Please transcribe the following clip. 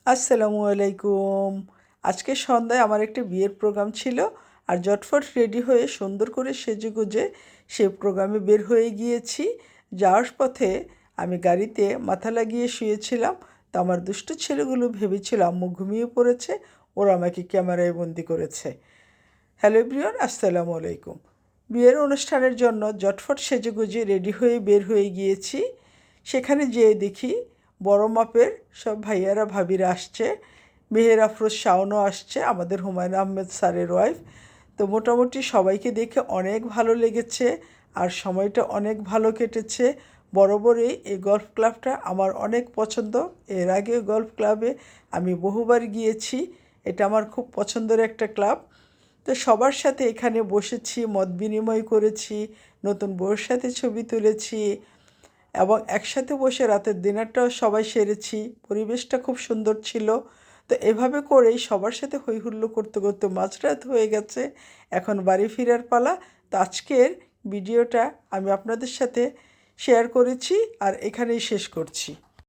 আসসালামু আলাইকুম। আজকে সন্ধ্যায় আমার একটা বিয়ের প্রোগ্রাম ছিল, আর ঝটফট রেডি হয়ে সুন্দর করে সেজেগুজে সেই প্রোগ্রামে বের হয়ে গিয়েছি। যাওয়ার পথে আমি গাড়িতে মাথা লাগিয়ে শুয়েছিলাম। তো আমার দুষ্টু ছেলেগুলো ভেবেছিল আম্মু ঘুমিয়ে পড়েছে, ওরা আমাকে ক্যামেরায় বন্দি করেছে। হ্যালো এভরিওয়ান, আসসালামু আলাইকুম। বিয়ের অনুষ্ঠানের জন্য ঝটফট সেজেগুজে রেডি হয়ে বের হয়ে গিয়েছি। সেখানে যেয়ে দেখি বড় মাপের সব ভাইয়ারা ভাবিরা আসছে। মেহের আফরোজ শাওনও আসছে, আমাদের হুমায়ুন আহমেদ স্যারের ওয়াইফ। তো মোটামুটি সবাইকে দেখে অনেক ভালো লেগেছে, আর সময়টা অনেক ভালো কেটেছে। বরাবরই এই গল্ফ ক্লাবটা আমার অনেক পছন্দ। এর আগে গল্ফ ক্লাবে আমি বহুবার গিয়েছি। এটা আমার খুব পছন্দের একটা ক্লাব। তো সবার সাথে এখানে বসেছি, মত বিনিময় করেছি, নতুন বউয়ের সাথে ছবি তুলেছি, এবং একসাথে বসে রাতের ডিনারটাও সবাই সেরেছি। পরিবেশটা খুব সুন্দর ছিল। তো এভাবে করেই সবার সাথে হই হুল্লো করতে করতে মাঝরাত হয়ে গেছে। এখন বাড়ি ফেরার পালা। তো আজকের ভিডিওটা আমি আপনাদের সাথে শেয়ার করেছি, আর এখানেই শেষ করছি।